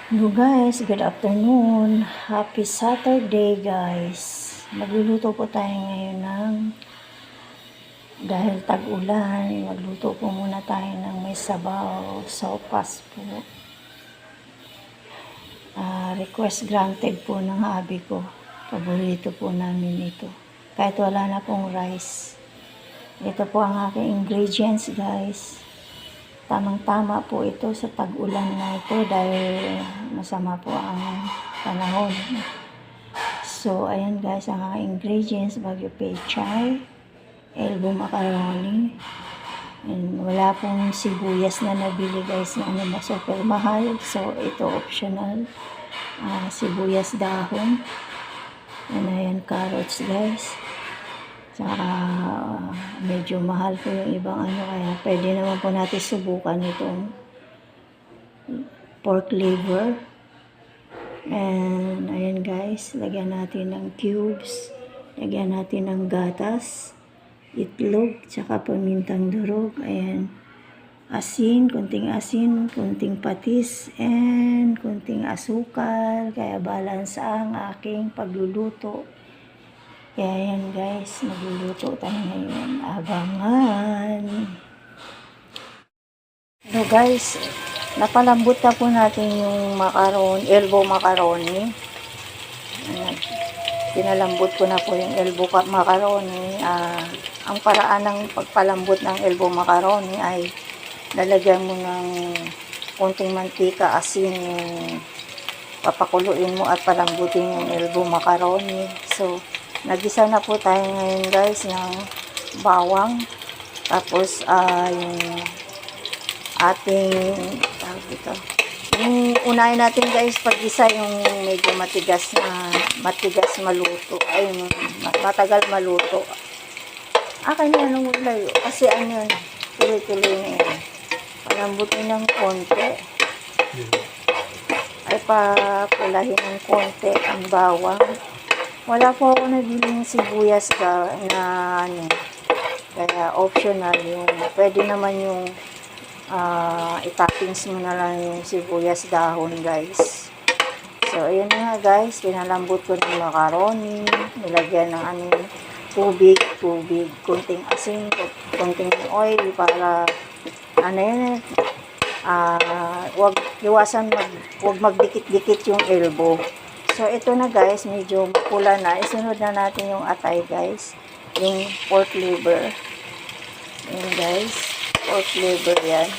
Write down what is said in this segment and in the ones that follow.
Hello guys, good afternoon. Happy Saturday guys. Magluluto po tayo ngayon dahil tag-ulan, magluto po muna tayo ng may sabaw, sopas po. Request granted po ng hubby ko. Paborito po namin ito. Kahit wala na pong rice. Ito po ang aking ingredients guys. Tamang-tama po ito sa tag-ulan na ito dahil masama po ang panahon. So, ayan guys, ang mga ingredients, bagyo pechay, elbow macaroni, and wala pong sibuyas na nabili guys na super mahal. So, ito optional. Sibuyas dahon. And ayan, carrots guys. Saka medyo mahal po yung ibang kaya pwede naman po natin subukan itong pork liver. And ayan guys, lagyan natin ng cubes, lagyan natin ng gatas, itlog, saka pamintang durog. Ayan, konting patis, and konting asukal, kaya balance ang aking pagluluto. Kaya yan guys, magluluto tayo ngayon. Abangan! Hello guys, napalambot na po natin yung elbow macaroni. Pinalambot ko na po yung elbow macaroni. Ang paraan ng pagpalambot ng elbow macaroni ay lalagyan mo ng konting mantika, asin, yung papakuluin mo at palambutin yung elbow macaroni. So, nagisa na po tayo ngayon guys ng bawang, tapos yung ating yung unahin natin guys paggisa yung medyo matigas maluto, ay matagal maluto. Kanya nung layo kasi yun, tuloy-tuloy na yan, palambutin ng konti, ay papulahin ng konti ang bawang. Wala po ako nabiling sibuyas na kaya optional yung, pwede naman yung itoppings mo na lang yung sibuyas dahon guys. So ayun na nga guys, pinalambot ko ng macaroni, nilagyan ng tubig, konting asin, konting oil para wag magdikit-dikit yung elbow. So, ito na guys, medyo pula na. Isunod na natin yung atay guys. Yung pork liver. Ayan guys, pork liver yan.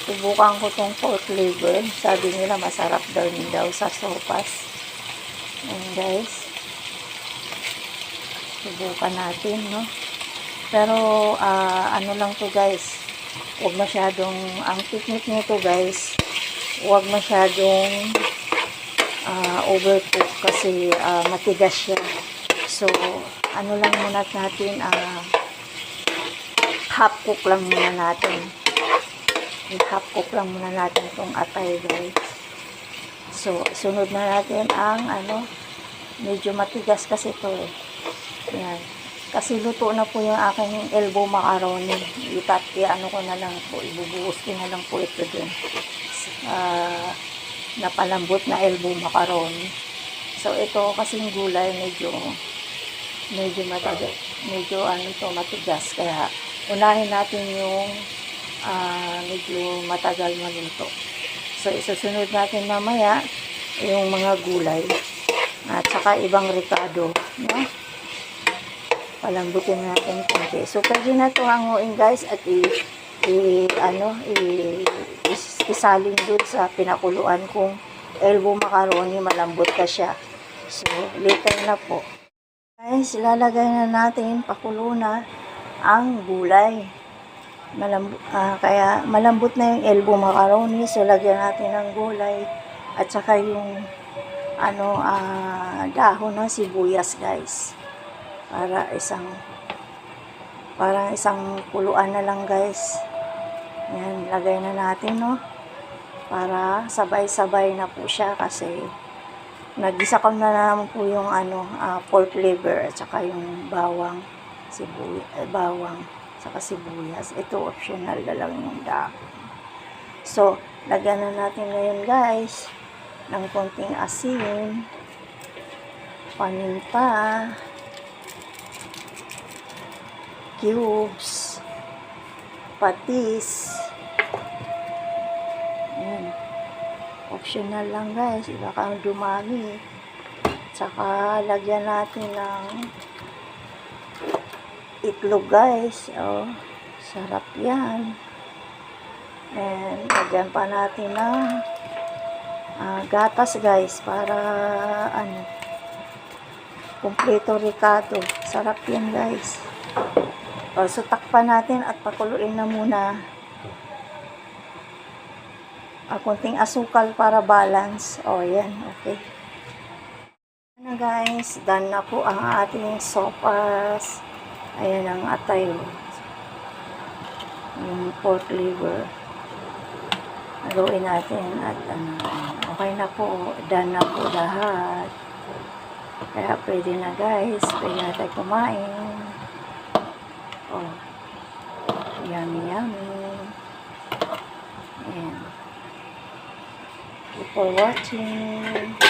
Subukan ko tong pork liver. Sabi nila masarap daw sa sopas. Ayan guys. Subukan natin, no? Pero, lang to guys. Huwag masyadong, ang technique nito guys, huwag masyadong overcook kasi matigas siya. So, lang muna natin, half cook lang muna natin. Half cook lang muna natin itong atay guys. So, sunod na natin ang medyo matigas kasi ito eh. Yan. Kasi luto na po yung aking elbow macaroni. Ko na lang po, ibubuhos ko na lang po ito dun. Napalambot na elbow macaroni. So ito kasing gulay medyo matagal, matigas, kaya unahin natin yung medyo matagal maluto. So isusunod natin mamaya yung mga gulay at saka ibang ricado, no? Palambutin natin konti. So pwede na ito hanguin guys at isalin dun sa pinakuluan kung elbow macaroni, malambot ka siya. So, later na po. Guys, ilalagay na natin, pakulo na ang gulay. Kaya malambot na yung elbow macaroni. So, lagyan natin ng gulay at saka yung dahon ng sibuyas guys. Para isang kuluan na lang guys. Yan, lagay na natin, no? Para sabay-sabay na po siya kasi nagisa ko na naman po yung pork liver at saka yung bawang, saka sibuyas. Ito optional na lang yung dahon. So, lagyan na natin ngayon guys ng konting asin, paminta, cubes, patis. Ayan. Optional lang guys, baka dumami. Tsaka lagyan natin ng itlog guys. Oh, sarap yan. And lagyan pa natin ng gatas guys para kumpleto ricado. Sarap yan guys. So takpan natin at pakuluin na muna. Konting asukal para balance. Yan, okay. Na guys, done na po ang ating sopas. Ayan ang atay. Yung pork liver. Haluin natin at okay na po. Done na po lahat. Kaya pwede na guys. Pwede na tayo kumain. Yummy, yummy. Ayan. Thank you for watching.